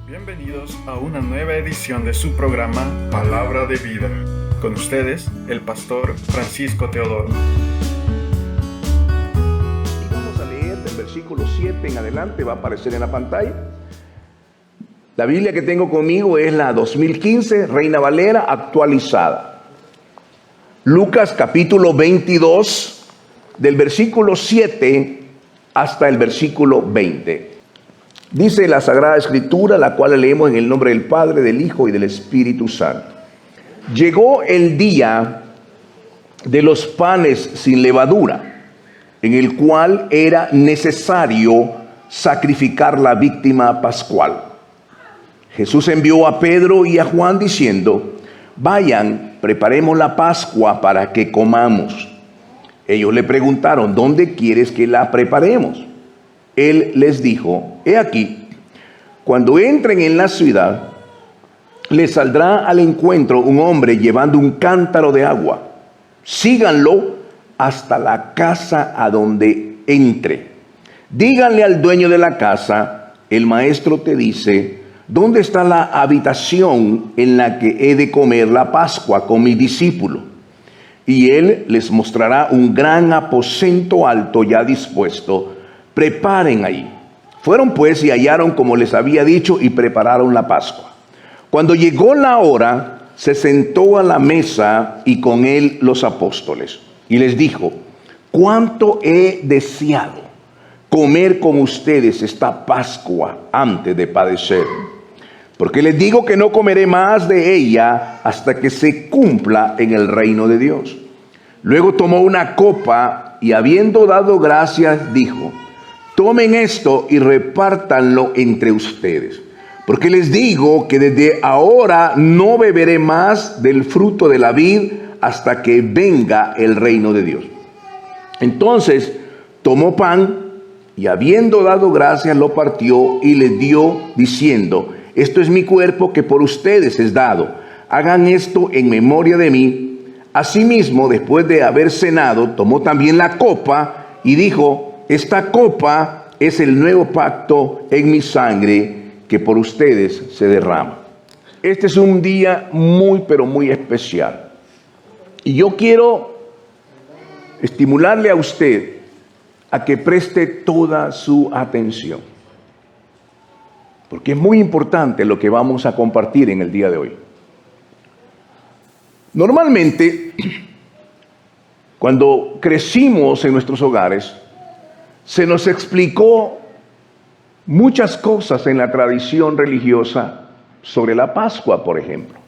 Bienvenidos a una nueva edición de su programa Palabra de Vida. Con ustedes, el pastor Francisco Teodoro. Y vamos a leer del versículo 7 en adelante, va a aparecer en la pantalla. La Biblia que tengo conmigo es la 2015, Reina Valera actualizada. Lucas capítulo 22, del versículo 7 hasta el versículo 20. Dice la Sagrada Escritura, la cual leemos en el nombre del Padre, del Hijo y del Espíritu Santo. Llegó el día de los panes sin levadura, en el cual era necesario sacrificar la víctima pascual. Jesús envió a Pedro y a Juan diciendo: vayan, preparemos la Pascua para que comamos. Ellos le preguntaron: ¿dónde quieres que la preparemos? Él les dijo: he aquí, cuando entren en la ciudad, les saldrá al encuentro un hombre llevando un cántaro de agua. Síganlo hasta la casa a donde entre. Díganle al dueño de la casa: el maestro te dice, ¿dónde está la habitación en la que he de comer la Pascua con mi discípulo? Y él les mostrará un gran aposento alto ya dispuesto. Preparen ahí. Fueron pues y hallaron como les había dicho y prepararon la Pascua. Cuando llegó la hora, se sentó a la mesa y con él los apóstoles. Y les dijo: cuánto he deseado comer con ustedes esta Pascua antes de padecer. Porque les digo que no comeré más de ella hasta que se cumpla en el reino de Dios. Luego tomó una copa y habiendo dado gracias dijo: tomen esto y repártanlo entre ustedes, porque les digo que desde ahora no beberé más del fruto de la vid hasta que venga el reino de Dios. Entonces tomó pan y habiendo dado gracias lo partió y les dio diciendo: esto es mi cuerpo que por ustedes es dado. Hagan esto en memoria de mí. Asimismo, después de haber cenado, tomó también la copa y dijo: esta copa es el nuevo pacto en mi sangre que por ustedes se derrama. Este es un día muy, pero muy especial. Y yo quiero estimularle a usted a que preste toda su atención. Porque es muy importante lo que vamos a compartir en el día de hoy. Normalmente, cuando crecimos en nuestros hogares, se nos explicó muchas cosas en la tradición religiosa sobre la Pascua, por ejemplo.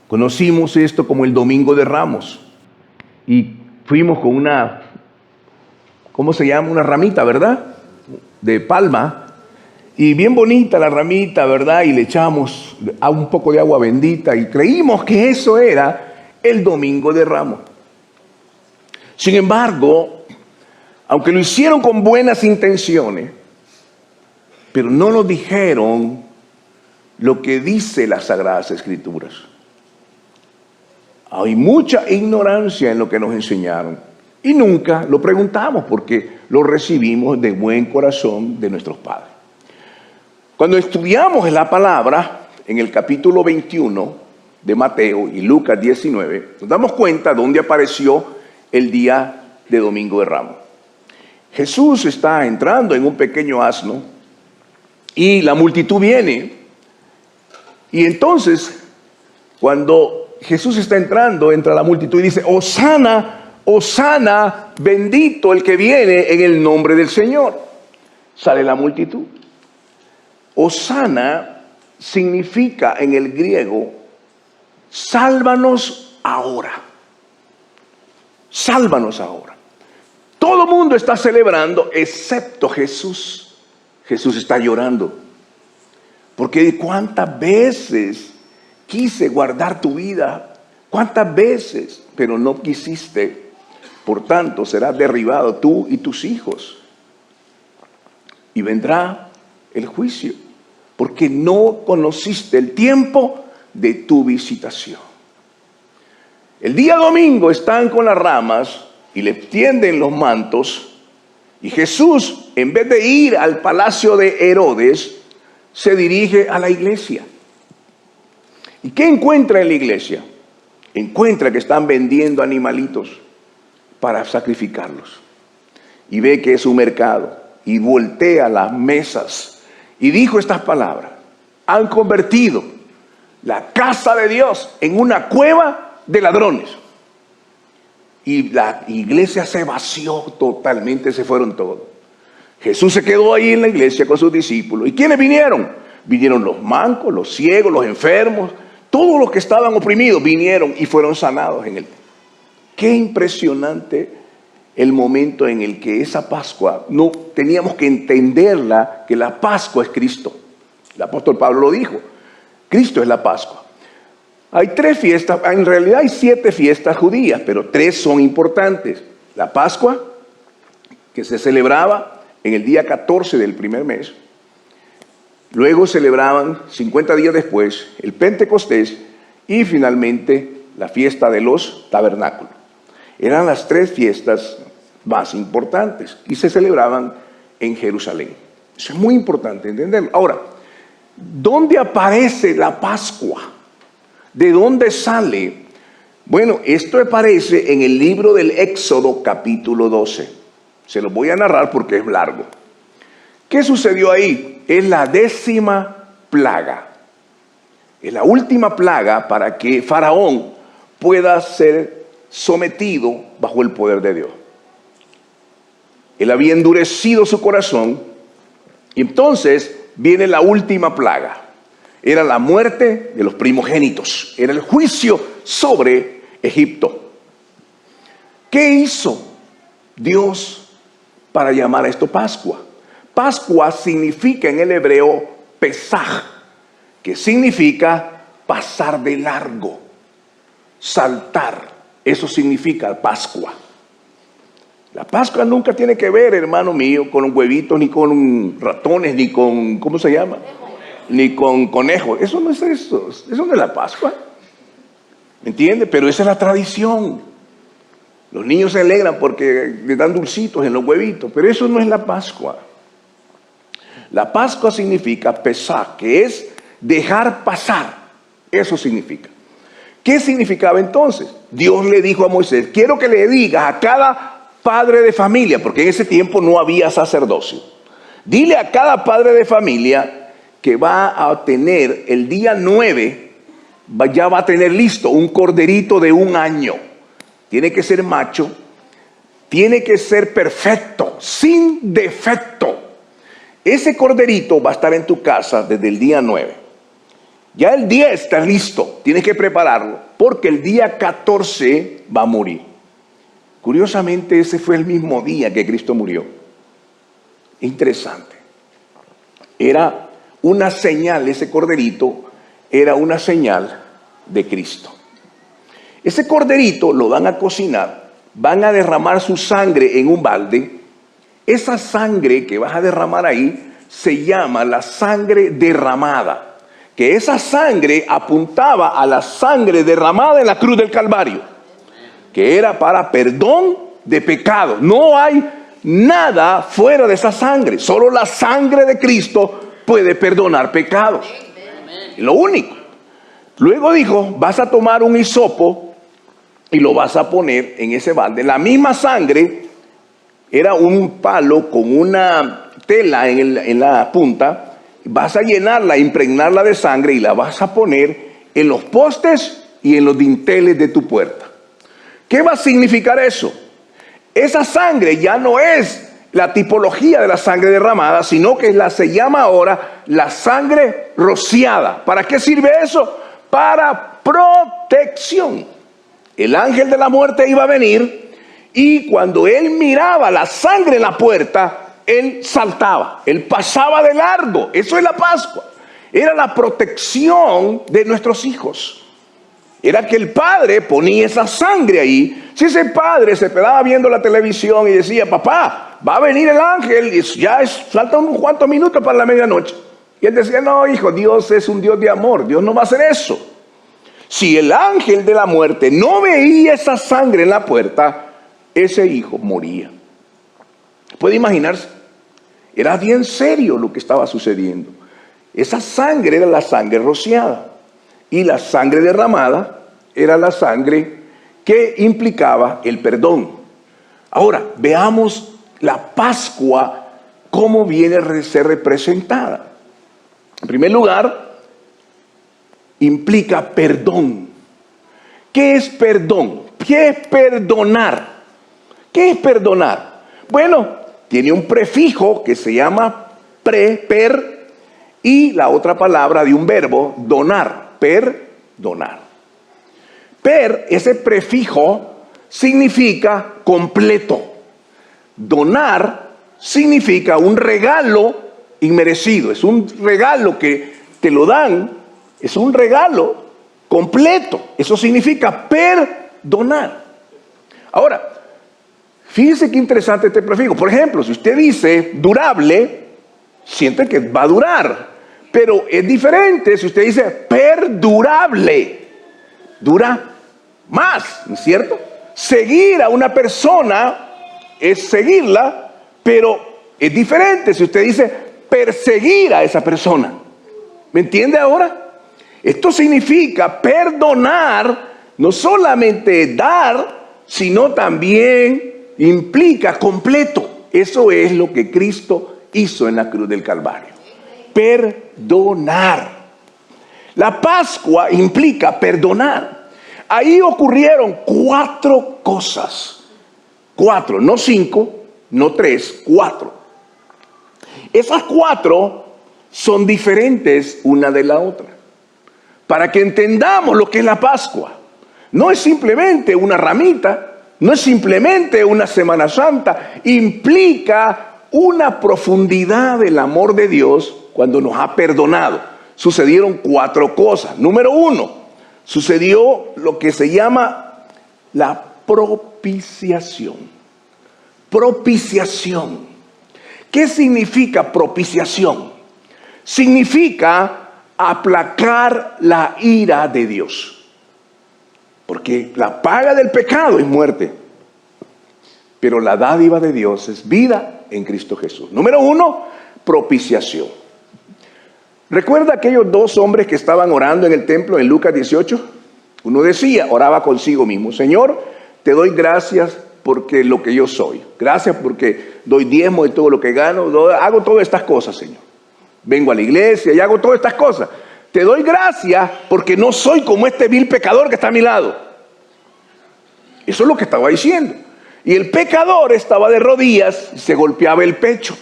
Conocimos esto como el Domingo de Ramos y fuimos con una, ¿cómo se llama? Una ramita, ¿verdad? De palma, y bien bonita la ramita, ¿verdad? Y le echamos un poco de agua bendita y creímos que eso era el Domingo de Ramos. Sin embargo, aunque lo hicieron con buenas intenciones, pero no nos dijeron lo que dice las Sagradas Escrituras. Hay mucha ignorancia en lo que nos enseñaron y nunca lo preguntamos porque lo recibimos de buen corazón de nuestros padres. Cuando estudiamos la palabra en el capítulo 21 de Mateo y Lucas 19, nos damos cuenta dónde apareció el día de Domingo de Ramos. Jesús está entrando en un pequeño asno y la multitud viene. Y entonces, cuando Jesús está entrando, entra la multitud y dice: Hosana, Hosana, bendito el que viene en el nombre del Señor. Sale la multitud. Hosana significa en el griego: sálvanos ahora. Sálvanos ahora. Todo el mundo está celebrando, excepto Jesús. Jesús está llorando. Porque cuántas veces quise guardar tu vida, cuántas veces, pero no quisiste. Por tanto, serás derribado tú y tus hijos. Y vendrá el juicio, porque no conociste el tiempo de tu visitación. El día domingo están con las ramas y le tienden los mantos, y Jesús, en vez de ir al palacio de Herodes, se dirige a la iglesia. ¿Y qué encuentra en la iglesia? Encuentra que están vendiendo animalitos para sacrificarlos. Y ve que es un mercado. Y voltea las mesas. Y dijo estas palabras: han convertido la casa de Dios en una cueva de ladrones. Y la iglesia se vació totalmente, se fueron todos. Jesús se quedó ahí en la iglesia con sus discípulos. ¿Y quiénes vinieron? Vinieron los mancos, los ciegos, los enfermos. Todos los que estaban oprimidos vinieron y fueron sanados en él. Qué impresionante el momento en el que esa Pascua, no teníamos que entenderla, que la Pascua es Cristo. El apóstol Pablo lo dijo, Cristo es la Pascua. Hay 3 fiestas, en realidad hay 7 fiestas judías, pero 3 son importantes. La Pascua, que se celebraba en el día 14 del primer mes. Luego celebraban 50 días después el Pentecostés y finalmente la fiesta de los tabernáculos. Eran las 3 fiestas más importantes y se celebraban en Jerusalén. Eso es muy importante entenderlo. Ahora, ¿dónde aparece la Pascua? ¿De dónde sale? Bueno, esto aparece en el libro del Éxodo capítulo 12. Se lo voy a narrar porque es largo. ¿Qué sucedió ahí? Es la 10ª plaga. Es la última plaga para que Faraón pueda ser sometido bajo el poder de Dios. Él había endurecido su corazón y entonces viene la última plaga. Era la muerte de los primogénitos. Era el juicio sobre Egipto. ¿Qué hizo Dios para llamar a esto Pascua? Pascua significa en el hebreo Pesaj, que significa pasar de largo, saltar. Eso significa Pascua. La Pascua nunca tiene que ver, hermano mío, con huevitos, ni con ratones, ni con, ¿cómo se llama? Ni con conejos. Eso no es eso. Eso no es la Pascua. ¿Me entiende? Pero esa es la tradición. Los niños se alegran porque le dan dulcitos en los huevitos, pero eso no es la Pascua. La Pascua significa pesar, que es dejar pasar. Eso significa. ¿Qué significaba entonces? Dios le dijo a Moisés: quiero que le digas a cada padre de familia, porque en ese tiempo no había sacerdocio. Dile a cada padre de familia que va a tener el día 9, ya va a tener listo un corderito de 1 año. Tiene que ser macho, tiene que ser perfecto, sin defecto. Ese corderito va a estar en tu casa desde el día 9. Ya el 10 está listo, tienes que prepararlo, porque el día 14 va a morir. Curiosamente, ese fue el mismo día que Cristo murió. Interesante. Era una señal, ese corderito era una señal de Cristo. Ese corderito lo van a cocinar, van a derramar su sangre en un balde. Esa sangre que vas a derramar ahí se llama la sangre derramada, que esa sangre apuntaba a la sangre derramada en la cruz del Calvario, que era para perdón de pecado. No hay nada fuera de esa sangre, solo la sangre de Cristo puede perdonar pecados. Lo único. Luego dijo: vas a tomar un hisopo y lo vas a poner en ese balde. La misma sangre era un palo con una tela en la punta. Vas a llenarla, impregnarla de sangre y la vas a poner en los postes y en los dinteles de tu puerta. ¿Qué va a significar eso? Esa sangre ya no es la tipología de la sangre derramada, sino que se llama ahora la sangre rociada. ¿Para qué sirve eso? Para protección. El ángel de la muerte iba a venir y cuando él miraba la sangre en la puerta, él saltaba, él pasaba de largo. Eso es la Pascua. Era la protección de nuestros hijos. Era que el padre ponía esa sangre ahí. Si ese padre se quedaba viendo la televisión y decía: papá, va a venir el ángel, y faltan unos cuantos minutos para la medianoche. Y él decía: no, hijo, Dios es un Dios de amor, Dios no va a hacer eso. Si el ángel de la muerte no veía esa sangre en la puerta, ese hijo moría. ¿Puede imaginarse? Era bien serio lo que estaba sucediendo. Esa sangre era la sangre rociada. Y la sangre derramada era la sangre que implicaba el perdón. Ahora, veamos la Pascua, cómo viene a ser representada. En primer lugar, implica perdón. ¿Qué es perdón? ¿Qué es perdonar? ¿Qué es perdonar? Bueno, tiene un prefijo que se llama per, y la otra palabra de un verbo, donar, perdonar. Ese prefijo significa completo. Donar significa un regalo inmerecido. Es un regalo que te lo dan, es un regalo completo. Eso significa perdonar. Ahora, fíjese qué interesante este prefijo. Por ejemplo, si usted dice durable, siente que va a durar. Pero es diferente si usted dice perdurable. Dura más, ¿no es cierto? Seguir a una persona es seguirla, pero es diferente si usted dice perseguir a esa persona. ¿Me entiende ahora? Esto significa perdonar, no solamente dar, sino también implica completo. Eso es lo que Cristo hizo en la cruz del Calvario. Perdonar. La Pascua implica perdonar. Ahí ocurrieron 4 cosas. 4, no 5, no 3, 4. Esas 4 son diferentes una de la otra. Para que entendamos lo que es la Pascua. No es simplemente una ramita, no es simplemente una Semana Santa. Implica una profundidad del amor de Dios cuando nos ha perdonado. Sucedieron 4 cosas. Número 1. Sucedió lo que se llama la propiciación. Propiciación. ¿Qué significa propiciación? Significa aplacar la ira de Dios. Porque la paga del pecado es muerte. Pero la dádiva de Dios es vida en Cristo Jesús. Número 1, propiciación. ¿Recuerda aquellos 2 hombres que estaban orando en el templo en Lucas 18? Uno decía, oraba consigo mismo: Señor, te doy gracias porque lo que yo soy. Gracias porque doy diezmo de todo lo que gano. Hago todas estas cosas, Señor. Vengo a la iglesia y hago todas estas cosas. Te doy gracias porque no soy como este vil pecador que está a mi lado. Eso es lo que estaba diciendo. Y el pecador estaba de rodillas y se golpeaba el pecho.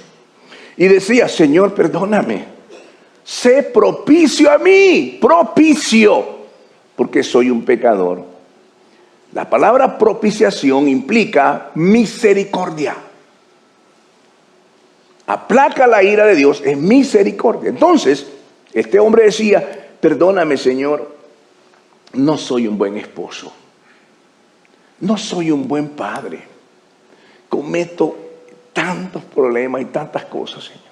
Y decía: Señor, perdóname. Sé propicio a mí, propicio, porque soy un pecador. La palabra propiciación implica misericordia. Aplaca la ira de Dios es misericordia. Entonces, este hombre decía: perdóname, Señor, no soy un buen esposo, no soy un buen padre, cometo tantos problemas y tantas cosas, Señor.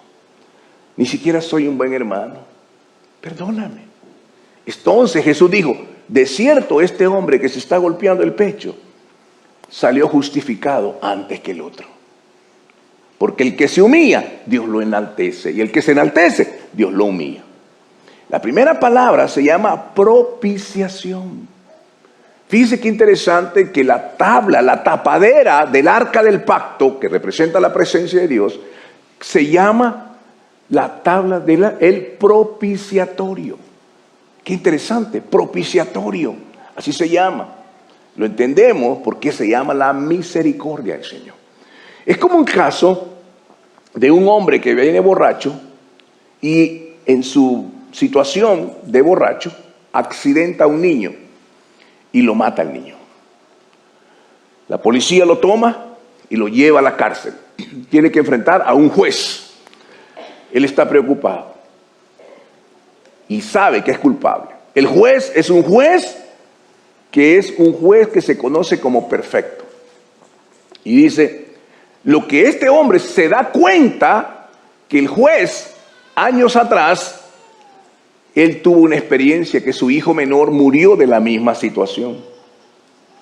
Ni siquiera soy un buen hermano. Perdóname. Entonces Jesús dijo: de cierto, este hombre que se está golpeando el pecho salió justificado antes que el otro. Porque el que se humilla, Dios lo enaltece. Y el que se enaltece, Dios lo humilla. La primera palabra se llama propiciación. Fíjese qué interesante que la tabla, la tapadera del arca del pacto, que representa la presencia de Dios, se llama la tabla del propiciatorio. Qué interesante, propiciatorio, así se llama. Lo entendemos porque se llama la misericordia del Señor. Es como un caso de un hombre que viene borracho y en su situación de borracho accidenta a un niño y lo mata al niño. La policía lo toma y lo lleva a la cárcel. Tiene que enfrentar a un juez. Él está preocupado y sabe que es culpable. El juez es un juez que se conoce como perfecto. Y dice, lo que este hombre se da cuenta que el juez, años atrás, él tuvo una experiencia que su hijo menor murió de la misma situación.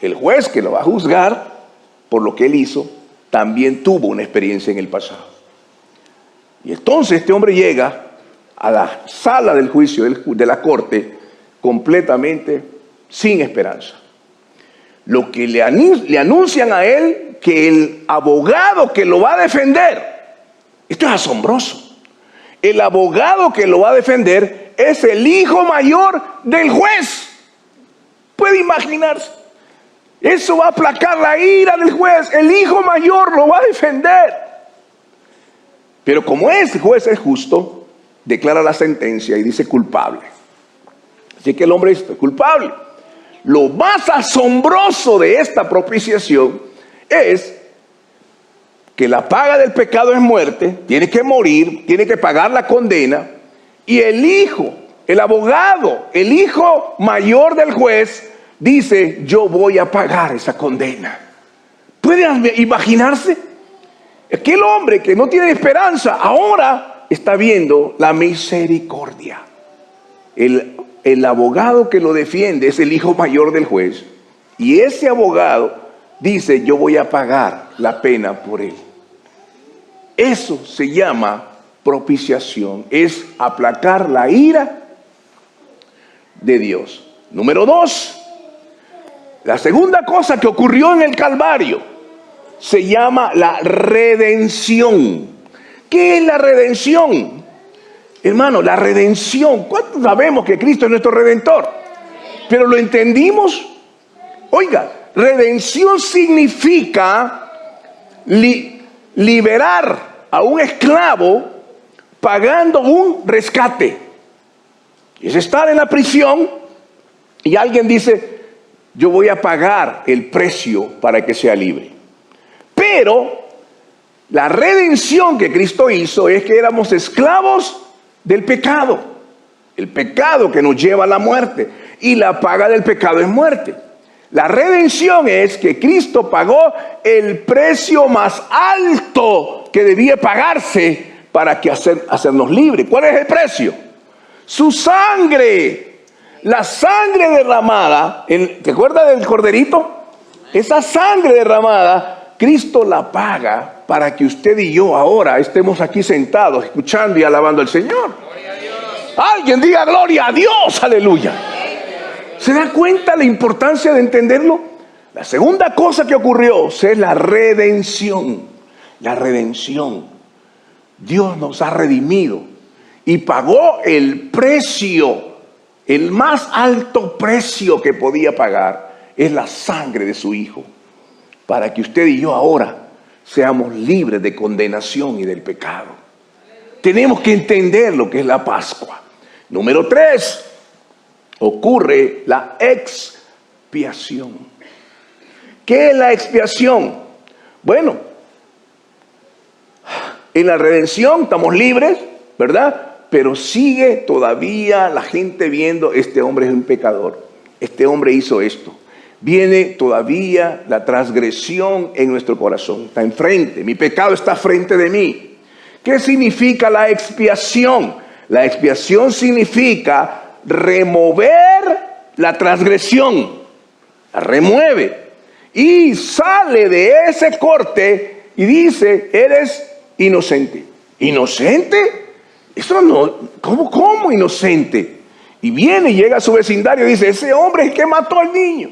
El juez que lo va a juzgar por lo que él hizo, también tuvo una experiencia en el pasado. Y entonces este hombre llega a la sala del juicio de la corte completamente sin esperanza. Lo que le anuncian a él, que el abogado que lo va a defender, esto es asombroso, el abogado que lo va a defender es el hijo mayor del juez. ¿Puede imaginarse? Eso va a aplacar la ira del juez. El hijo mayor lo va a defender. Pero como ese juez es justo, declara la sentencia y dice culpable. Así que el hombre es culpable. Lo más asombroso de esta propiciación es que la paga del pecado es muerte, tiene que morir, tiene que pagar la condena, y el hijo, el abogado, el hijo mayor del juez dice: yo voy a pagar esa condena. ¿Pueden imaginarse? Aquel hombre que no tiene esperanza ahora está viendo la misericordia. El abogado que lo defiende es el hijo mayor del juez, y ese abogado dice: yo voy a pagar la pena por él. Eso se llama propiciación, es aplacar la ira de Dios. Número 2, la segunda cosa que ocurrió en el Calvario se llama la redención. ¿Qué es la redención? Hermano, la redención, ¿cuántos sabemos que Cristo es nuestro redentor? Pero lo entendimos. Oiga, redención significa liberar a un esclavo pagando un rescate. Es estar en la prisión y alguien dice: yo voy a pagar el precio para que sea libre. Pero la redención que Cristo hizo es que éramos esclavos del pecado. El pecado que nos lleva a la muerte. Y la paga del pecado es muerte. La redención es que Cristo pagó el precio más alto que debía pagarse para que hacernos libres. ¿Cuál es el precio? Su sangre. La sangre derramada. ¿Te acuerdas del corderito? Esa sangre derramada, Cristo la paga para que usted y yo ahora estemos aquí sentados, escuchando y alabando al Señor. Alguien diga gloria a Dios, aleluya. ¿Se da cuenta la importancia de entenderlo? La segunda cosa que ocurrió es la redención. La redención. Dios nos ha redimido y pagó el precio, el más alto precio que podía pagar, es la sangre de su Hijo, para que usted y yo ahora seamos libres de condenación y del pecado. Tenemos que entender lo que es la Pascua. Número 3, ocurre la expiación. ¿Qué es la expiación? Bueno, en la redención estamos libres, ¿verdad? Pero sigue todavía la gente viendo: este hombre es un pecador, este hombre hizo esto. Viene todavía la transgresión en nuestro corazón, está enfrente, mi pecado está frente de mí. ¿Qué significa la expiación? La expiación significa remover la transgresión, la remueve y sale de ese corte y dice: eres inocente. ¿Inocente? Eso no, ¿cómo inocente? Y viene y llega a su vecindario y dice: ese hombre es el que mató al niño,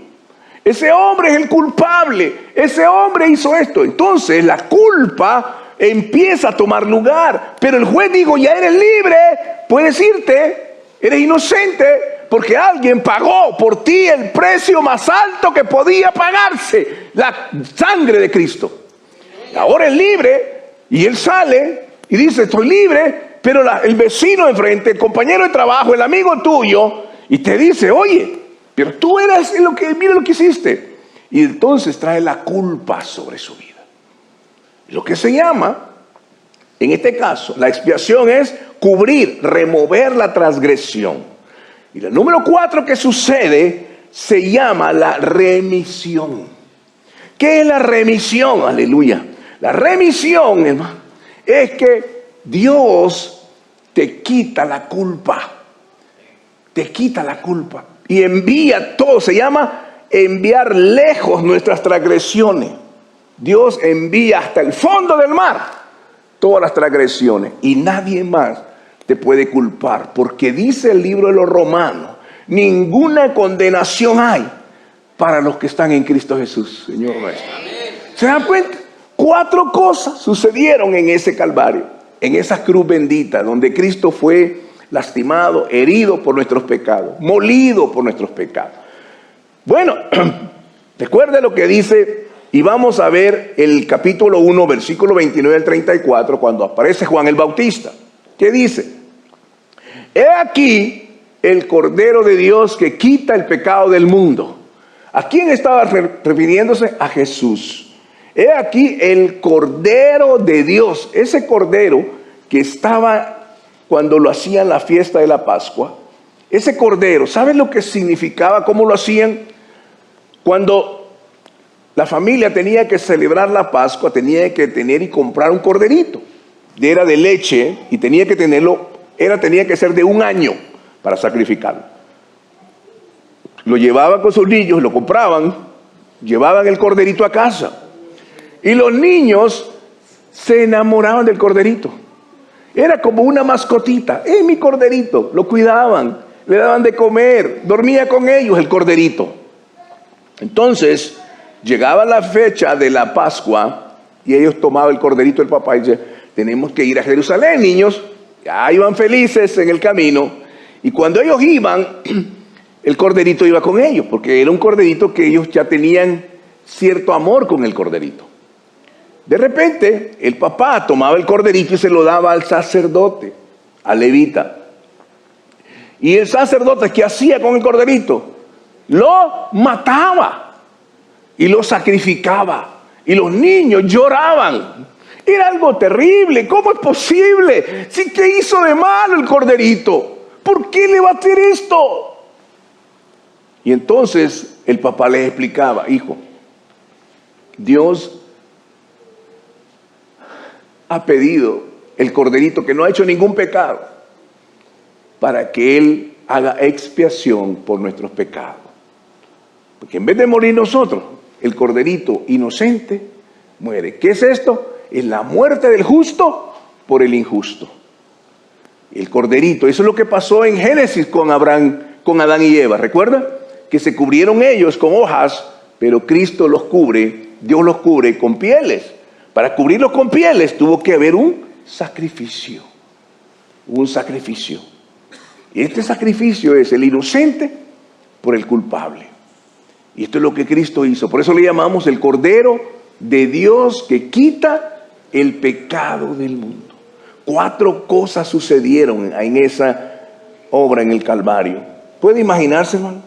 ese hombre es el culpable, ese hombre hizo esto. Entonces la culpa empieza a tomar lugar, pero el juez dijo: ya eres libre, puedes irte, eres inocente, porque alguien pagó por ti el precio más alto que podía pagarse, la sangre de Cristo. Ahora es libre y él sale y dice: estoy libre. Pero el vecino de enfrente, el compañero de trabajo, el amigo tuyo, y te dice: oye, pero tú eras mira lo que hiciste. Y entonces trae la culpa sobre su vida. Lo que se llama, en este caso, la expiación es cubrir, remover la transgresión. Y el número 4 que sucede se llama la remisión. ¿Qué es la remisión? Aleluya. La remisión, hermano, es que Dios te quita la culpa. Te quita la culpa. Y envía todo. Se llama enviar lejos nuestras transgresiones. Dios envía hasta el fondo del mar todas las transgresiones. Y nadie más te puede culpar, porque dice el libro de los Romanos, ninguna condenación hay para los que están en Cristo Jesús, Señor nuestro. ¿Se dan cuenta? 4 cosas sucedieron en ese Calvario, en esa cruz bendita, donde Cristo fue lastimado, herido por nuestros pecados, molido por nuestros pecados. Bueno, recuerde lo que dice, y vamos a ver el capítulo 1, versículo 29 al 34, cuando aparece Juan el Bautista. ¿Qué dice? He aquí el Cordero de Dios que quita el pecado del mundo. ¿A quién estaba refiriéndose? A Jesús. He aquí el Cordero de Dios, ese Cordero que estaba cuando lo hacían la fiesta de la Pascua. Ese Cordero, ¿saben lo que significaba? ¿Cómo lo hacían? Cuando la familia tenía que celebrar la Pascua, tenía que tener y comprar un corderito. Era de leche y tenía que tenerlo, tenía que ser de 1 año para sacrificarlo. Lo llevaban con sus niños, lo compraban, llevaban el corderito a casa. Y los niños se enamoraban del corderito. Era como una mascotita. Mi corderito. Lo cuidaban, le daban de comer, dormía con ellos el corderito. Entonces, llegaba la fecha de la Pascua y ellos tomaban el corderito del papá y decían, tenemos que ir a Jerusalén, niños. Ya iban felices en el camino. Y cuando ellos iban, el corderito iba con ellos, porque era un corderito que ellos ya tenían cierto amor con el corderito. De repente, el papá tomaba el corderito y se lo daba al sacerdote, al levita. Y el sacerdote, ¿qué hacía con el corderito? Lo mataba y lo sacrificaba. Y los niños lloraban. Era algo terrible. ¿Cómo es posible? ¿Sí, qué hizo de malo el corderito? ¿Por qué le va a hacer esto? Y entonces el papá les explicaba, hijo, Dios ha pedido el corderito que no ha hecho ningún pecado para que Él haga expiación por nuestros pecados. Porque en vez de morir nosotros, el corderito inocente muere. ¿Qué es esto? Es la muerte del justo por el injusto. El corderito, eso es lo que pasó en Génesis con Abraham, con Adán y Eva. ¿Recuerda? Que se cubrieron ellos con hojas, pero Cristo los cubre, Dios los cubre con pieles. Para cubrirlos con pieles tuvo que haber un sacrificio. Un sacrificio. Y este sacrificio es el inocente por el culpable. Y esto es lo que Cristo hizo. Por eso le llamamos el Cordero de Dios que quita el pecado del mundo. 4 cosas sucedieron en esa obra en el Calvario. ¿Puede imaginarse, hermano?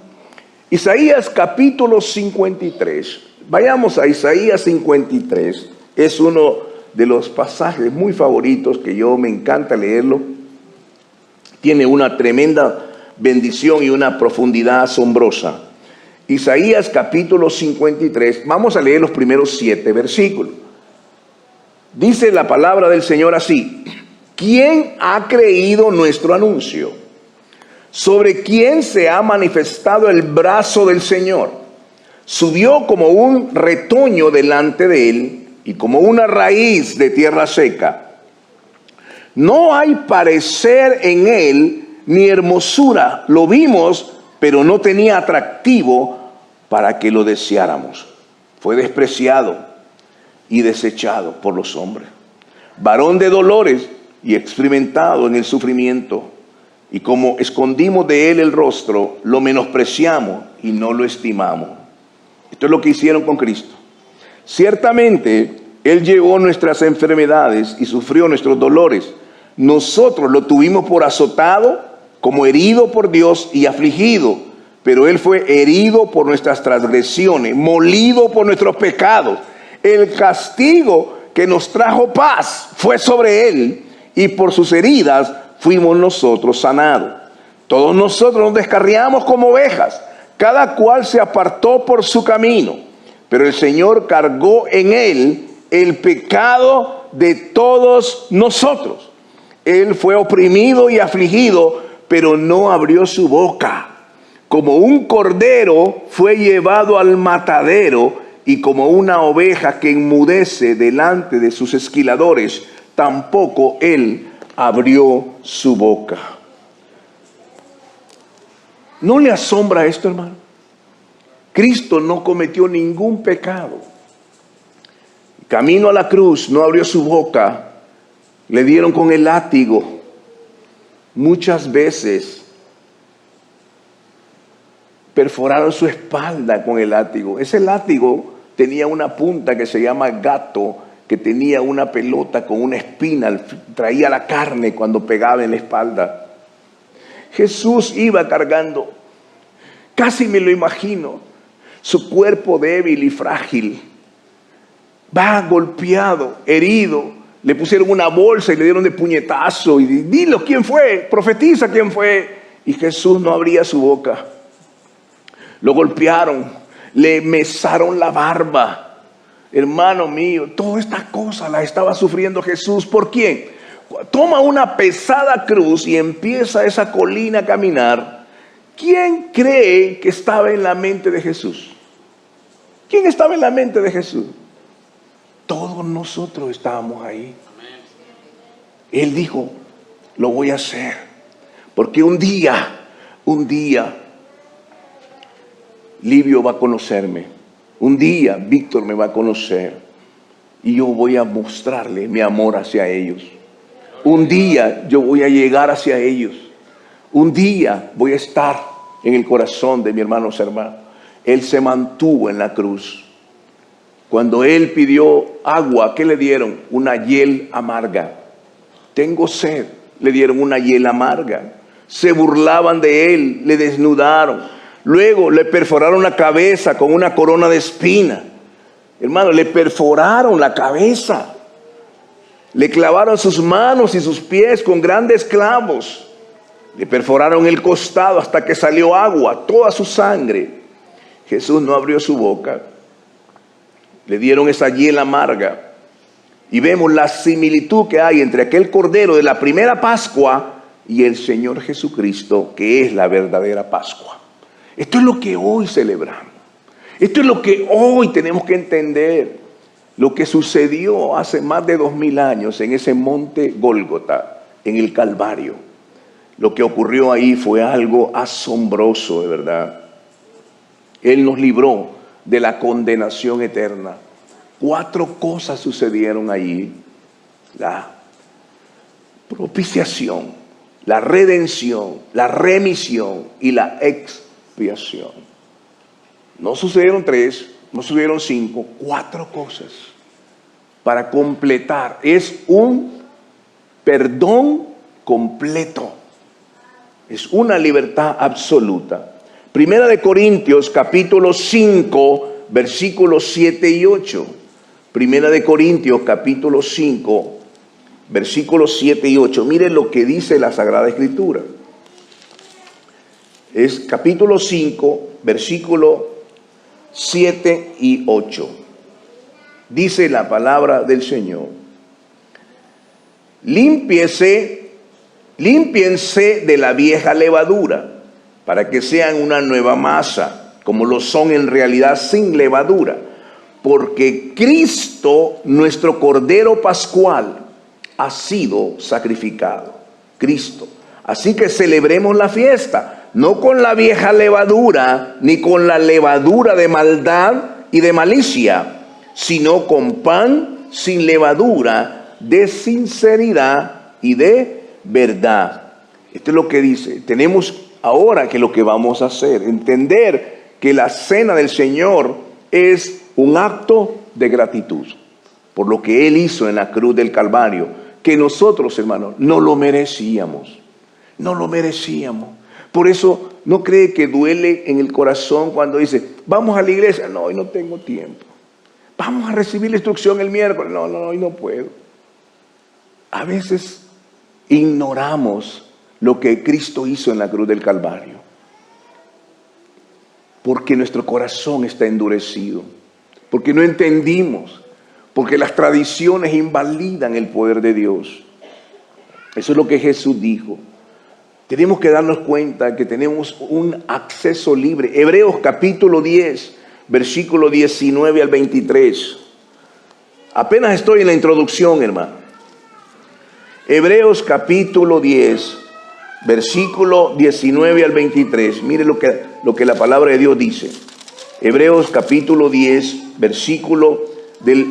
Isaías capítulo 53. Vayamos a Isaías 53. Es uno de los pasajes muy favoritos que me encanta leerlo. Tiene una tremenda bendición y una profundidad asombrosa. Isaías capítulo 53. Vamos a leer los primeros 7 versículos. Dice la palabra del Señor así: ¿quién ha creído nuestro anuncio? ¿Sobre quién se ha manifestado el brazo del Señor? Subió como un retoño delante de él y como una raíz de tierra seca. No hay parecer en él ni hermosura. Lo vimos, pero no tenía atractivo para que lo deseáramos. Fue despreciado y desechado por los hombres. Varón de dolores y experimentado en el sufrimiento. Y como escondimos de él el rostro, lo menospreciamos y no lo estimamos. Esto es lo que hicieron con Cristo. Ciertamente, Él llevó nuestras enfermedades y sufrió nuestros dolores. Nosotros lo tuvimos por azotado, como herido por Dios y afligido. Pero Él fue herido por nuestras transgresiones, molido por nuestros pecados. El castigo que nos trajo paz fue sobre Él, y por sus heridas fuimos nosotros sanados. Todos nosotros nos descarriamos como ovejas, cada cual se apartó por su camino, pero el Señor cargó en Él el pecado de todos nosotros. Él fue oprimido y afligido, pero no abrió su boca. Como un cordero fue llevado al matadero, y como una oveja que enmudece delante de sus esquiladores, tampoco Él abrió su boca. ¿No le asombra esto, hermano? Cristo no cometió ningún pecado. Camino a la cruz, no abrió su boca. Le dieron con el látigo. Muchas veces perforaron su espalda con el látigo. Ese látigo tenía una punta que se llama gato, que tenía una pelota con una espina, traía la carne cuando pegaba en la espalda. Jesús iba cargando, casi me lo imagino, su cuerpo débil y frágil. Va golpeado, herido. Le pusieron una bolsa y le dieron de puñetazo. Y dilo, ¿quién fue? Profetiza quién fue. Y Jesús no abría su boca. Lo golpearon, le mesaron la barba. Hermano mío, toda esta cosa la estaba sufriendo Jesús. ¿Por quién? Toma una pesada cruz y empieza esa colina a caminar. ¿Quién cree que estaba en la mente de Jesús? ¿Quién estaba en la mente de Jesús? Todos nosotros estábamos ahí. Él dijo, lo voy a hacer. Porque un día, Livio va a conocerme. Un día Víctor me va a conocer. Y yo voy a mostrarle mi amor hacia ellos. Un día yo voy a llegar hacia ellos. Un día voy a estar en el corazón de mi hermano Sermán. Él se mantuvo en la cruz. Cuando él pidió agua, ¿qué le dieron? Una hiel amarga. Tengo sed. Le dieron una hiel amarga. Se burlaban de él, le desnudaron. Luego le perforaron la cabeza con una corona de espina. Hermano, le perforaron la cabeza. Le clavaron sus manos y sus pies con grandes clavos. Le perforaron el costado hasta que salió agua, toda su sangre. Jesús no abrió su boca. Le dieron esa hiel amarga. Y vemos la similitud que hay entre aquel cordero de la primera Pascua y el Señor Jesucristo, que es la verdadera Pascua. Esto es lo que hoy celebramos. Esto es lo que hoy tenemos que entender. Lo que sucedió hace más de 2000 años en ese monte Gólgota, en el Calvario. Lo que ocurrió ahí fue algo asombroso, de verdad. Él nos libró de la condenación eterna. 4 cosas sucedieron allí: la propiciación, la redención, la remisión y la expiación. No sucedieron 3, no sucedieron 5, 4 cosas para completar. Es un perdón completo, es una libertad absoluta. Primera de Corintios capítulo 5 versículos 7 y 8. Primera de Corintios capítulo 5 versículos 7 y 8. Miren lo que dice la Sagrada Escritura. Es capítulo 5 versículo 7 y 8. Dice la palabra del Señor: límpiense de la vieja levadura, para que sean una nueva masa, como lo son en realidad sin levadura. Porque Cristo, nuestro Cordero Pascual, ha sido sacrificado. Cristo. Así que celebremos la fiesta, no con la vieja levadura, ni con la levadura de maldad y de malicia, sino con pan sin levadura, de sinceridad y de verdad. Esto es lo que dice. Tenemos ahora que lo que vamos a hacer, entender que la cena del Señor es un acto de gratitud por lo que Él hizo en la cruz del Calvario, que nosotros, hermanos, no lo merecíamos. No lo merecíamos. Por eso no cree que duele en el corazón cuando dice, vamos a la iglesia. No, hoy no tengo tiempo. Vamos a recibir la instrucción el miércoles. No, hoy no puedo. A veces ignoramos lo que Cristo hizo en la cruz del Calvario, porque nuestro corazón está endurecido, porque no entendimos, porque las tradiciones invalidan el poder de Dios. Eso es lo que Jesús dijo. Tenemos que darnos cuenta que tenemos un acceso libre. Hebreos capítulo 10, versículo 19 al 23. Apenas estoy en la introducción, hermano. Hebreos capítulo 10, versículo 19 al 23. Mire lo que la palabra de Dios dice. Hebreos capítulo 10, versículo del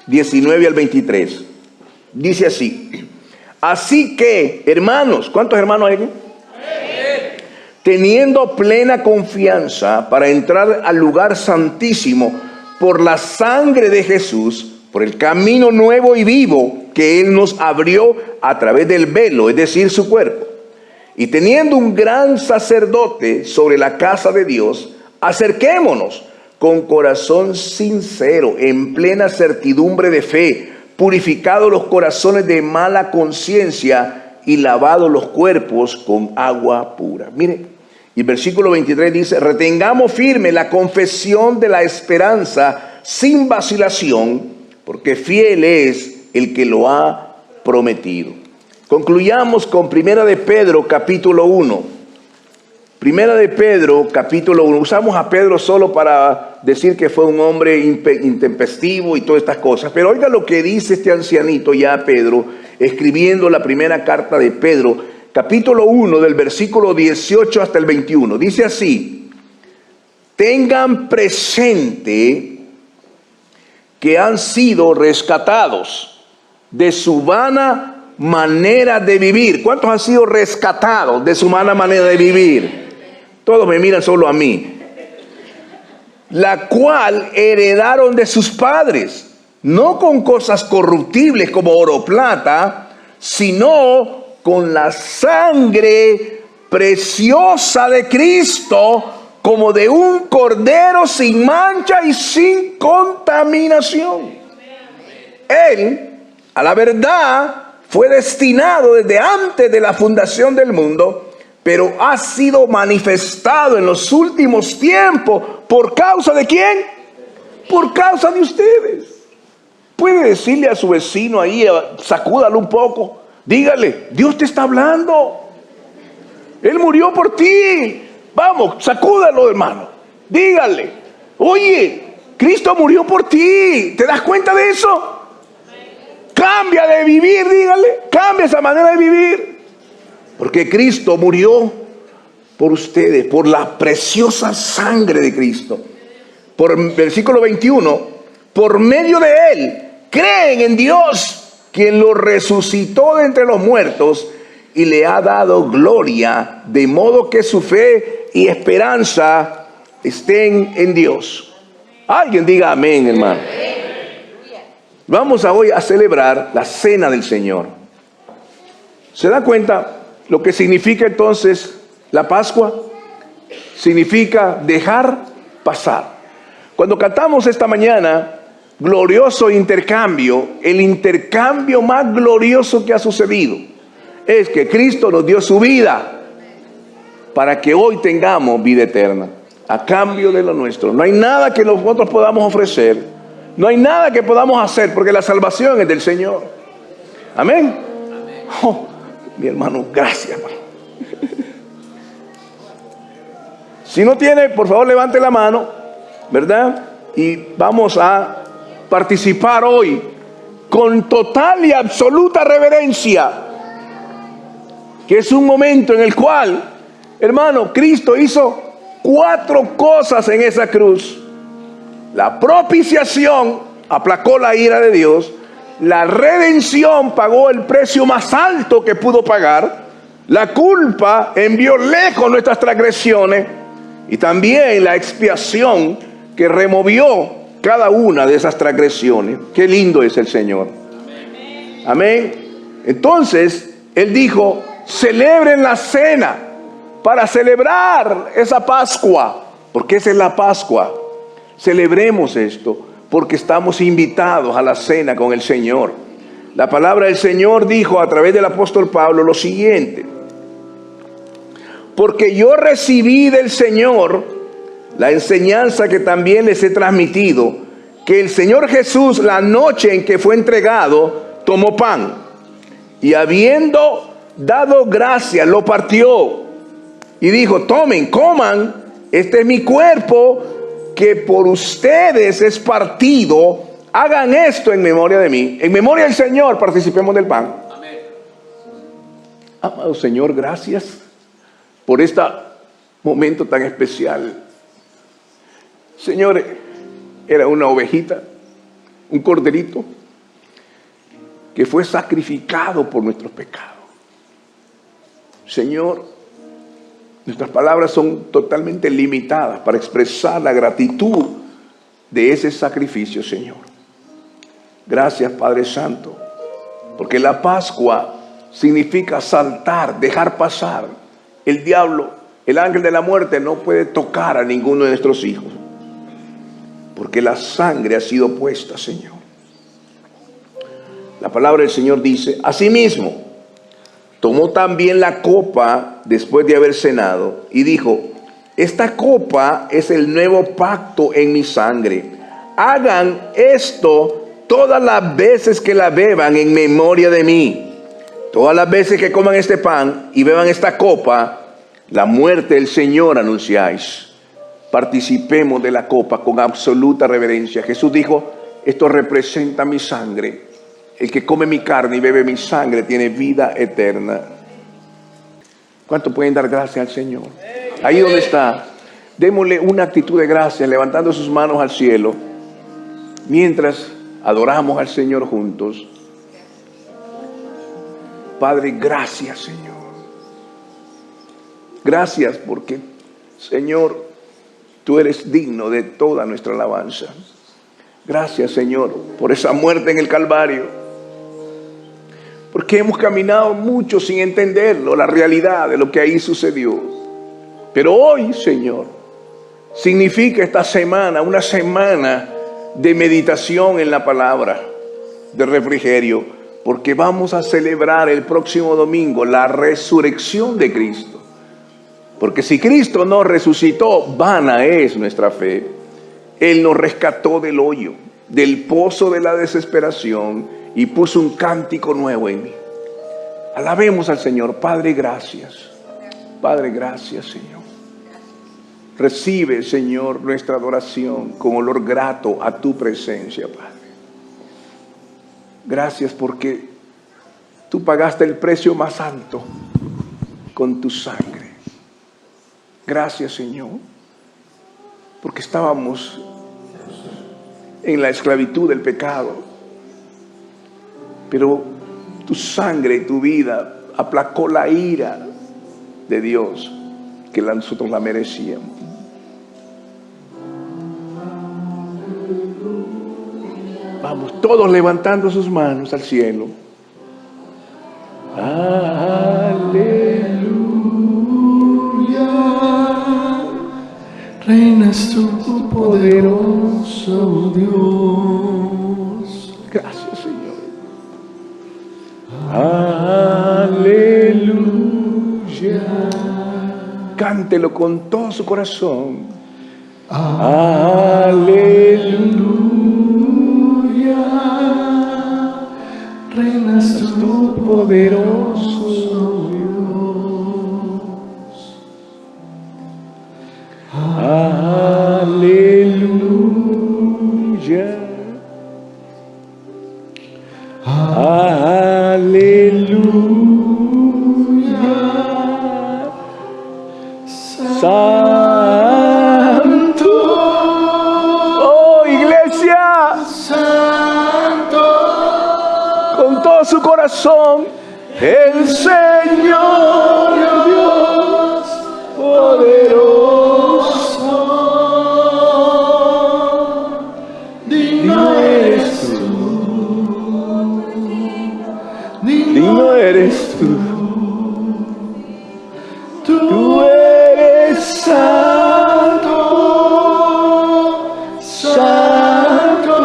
19 al 23. Dice así: así que, hermanos, ¿cuántos hermanos hay aquí? Teniendo plena confianza para entrar al lugar santísimo por la sangre de Jesús, por el camino nuevo y vivo que Él nos abrió a través del velo, es decir, su cuerpo. Y teniendo un gran sacerdote sobre la casa de Dios, acerquémonos con corazón sincero, en plena certidumbre de fe, purificados los corazones de mala conciencia y lavados los cuerpos con agua pura. Mire, y el versículo 23 dice: retengamos firme la confesión de la esperanza sin vacilación, porque fiel es el que lo ha prometido. Concluyamos con Primera de Pedro capítulo 1. Primera de Pedro capítulo 1. Usamos a Pedro solo para decir que fue un hombre intempestivo y todas estas cosas. Pero oiga lo que dice este ancianito ya Pedro, escribiendo la primera carta de Pedro, capítulo 1, del versículo 18 hasta el 21. Dice así: tengan presente que han sido rescatados de su vana manera de vivir. ¿Cuántos han sido rescatados de su vana manera de vivir? Todos me miran solo a mí. La cual heredaron de sus padres, no con cosas corruptibles como oro o plata, sino con la sangre preciosa de Cristo, como de un cordero sin mancha y sin contaminación. Él, a la verdad, fue destinado desde antes de la fundación del mundo, pero ha sido manifestado en los últimos tiempos. ¿Por causa de quién? Por causa de ustedes. Puede decirle a su vecino ahí, sacúdalo un poco, dígale: Dios te está hablando, Él murió por ti. Vamos, sacúdalo, hermano, dígale: oye, Cristo murió por ti. ¿Te das cuenta de eso? Cambia de vivir, dígale, cambia esa manera de vivir, porque Cristo murió por ustedes, por la preciosa sangre de Cristo. Por versículo 21, por medio de Él creen en Dios, quien lo resucitó de entre los muertos y le ha dado gloria, de modo que su fe y esperanza estén en Dios. Alguien diga amén, hermano. Vamos hoy a celebrar la cena del Señor. ¿Se da cuenta lo que significa entonces la Pascua? Significa dejar pasar. Cuando cantamos esta mañana, glorioso intercambio, el intercambio más glorioso que ha sucedido es que Cristo nos dio su vida para que hoy tengamos vida eterna, a cambio de lo nuestro. No hay nada que nosotros podamos ofrecer, no hay nada que podamos hacer, porque la salvación es del Señor. Amén. Oh, mi hermano, gracias, hermano. Si no tiene, por favor levante la mano, ¿verdad? Y vamos a participar hoy con total y absoluta reverencia, que es un momento en el cual, hermano, Cristo hizo 4 cosas en esa cruz. La propiciación aplacó la ira de Dios, la redención pagó el precio más alto que pudo pagar, la culpa envió lejos nuestras transgresiones, y también la expiación que removió cada una de esas transgresiones. Qué lindo es el Señor. Amén. Entonces Él dijo: celebren la cena, para celebrar esa Pascua, porque esa es la Pascua. Celebremos esto porque estamos invitados a la cena con el Señor. La palabra del Señor dijo a través del apóstol Pablo lo siguiente: porque yo recibí del Señor la enseñanza que también les he transmitido, que el Señor Jesús, la noche en que fue entregado, tomó pan y habiendo dado gracias, lo partió y dijo: tomen, coman, este es mi cuerpo, que por ustedes es partido. Hagan esto en memoria de mí. En memoria del Señor participemos del pan. Amén. Amado Señor, gracias por este momento tan especial. Señor, era una ovejita, un corderito que fue sacrificado por nuestros pecados. Señor, nuestras palabras son totalmente limitadas para expresar la gratitud de ese sacrificio, Señor. Gracias, Padre Santo, porque la Pascua significa saltar, dejar pasar. El diablo, el ángel de la muerte, no puede tocar a ninguno de nuestros hijos, porque la sangre ha sido puesta, Señor. La palabra del Señor dice: asimismo, tomó también la copa después de haber cenado y dijo: esta copa es el nuevo pacto en mi sangre. Hagan esto todas las veces que la beban en memoria de mí. Todas las veces que coman este pan y beban esta copa, la muerte del Señor anunciáis. Participemos de la copa con absoluta reverencia. Jesús dijo: esto representa mi sangre. El que come mi carne y bebe mi sangre tiene vida eterna. ¿Cuánto pueden dar gracias al Señor? Ahí donde está, démosle una actitud de gracia, levantando sus manos al cielo, mientras adoramos al Señor juntos. Padre, gracias, Señor. Gracias porque, Señor, tú eres digno de toda nuestra alabanza. Gracias, Señor, por esa muerte en el Calvario. Porque hemos caminado mucho sin entenderlo, la realidad de lo que ahí sucedió. Pero hoy, Señor, significa esta semana, una semana de meditación en la palabra, de refrigerio, porque vamos a celebrar el próximo domingo la resurrección de Cristo. Porque si Cristo no resucitó, vana es nuestra fe. Él nos rescató del hoyo, del pozo de la desesperación, y puso un cántico nuevo en mí. Alabemos al Señor. Padre, gracias. Padre, gracias, Señor. Recibe, Señor, nuestra adoración con olor grato a tu presencia, Padre. Gracias porque tú pagaste el precio más alto con tu sangre. Gracias, Señor, porque estábamos en la esclavitud del pecado, pero tu sangre y tu vida aplacó la ira de Dios, que nosotros la merecíamos. Vamos, todos levantando sus manos al cielo. Aleluya. Reinas tú, poderoso Dios. Gracias, Señor. Aleluya. Cántelo con todo su corazón. Aleluya. Reinas tú, poderoso Dios. Aleluya. Aleluya. Santo. Oh, iglesia. Santo. Con todo su corazón. El Señor Dios poderoso. Digno eres tú. Digno eres tú. Tú eres santo, santo.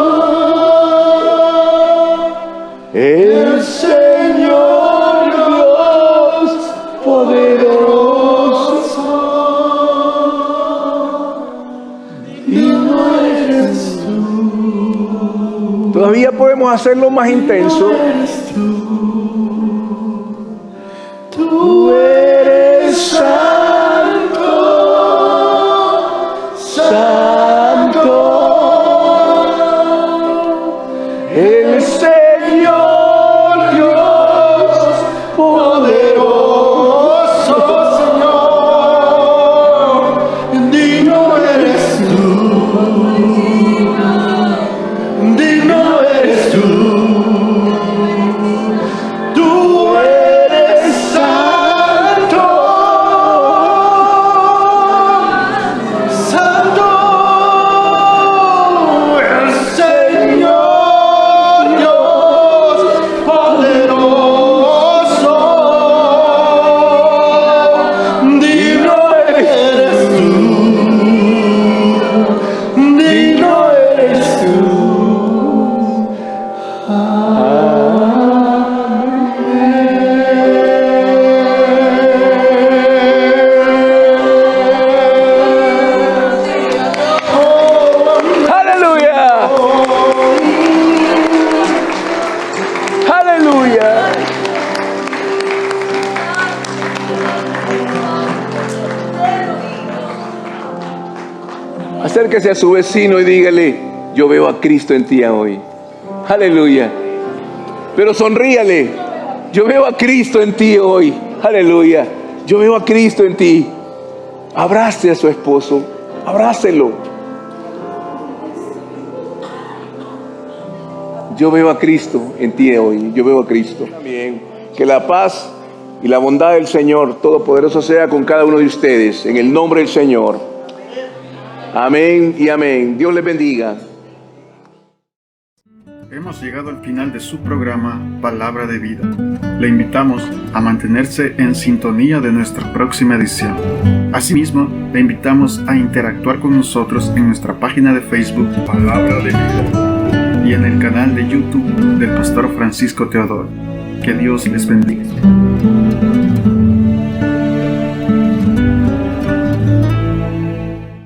El Señor Dios poderoso. Digno eres tú. Todavía podemos hacerlo más intenso. Tú eres santo, santo. Acérquese a su vecino y dígale: yo veo a Cristo en ti hoy. Aleluya. Pero sonríale: yo veo a Cristo en ti hoy. Aleluya. Yo veo a Cristo en ti. Abrace a su esposo. Abrácelo. Yo veo a Cristo en ti hoy. Yo veo a Cristo. También que la paz y la bondad del Señor Todopoderoso sea con cada uno de ustedes. En el nombre del Señor. Amén y amén. Dios les bendiga. Hemos llegado al final de su programa Palabra de Vida. Le invitamos a mantenerse en sintonía de nuestra próxima edición. Asimismo, le invitamos a interactuar con nosotros en nuestra página de Facebook Palabra de Vida y en el canal de YouTube del Pastor Francisco Teodoro. Que Dios les bendiga.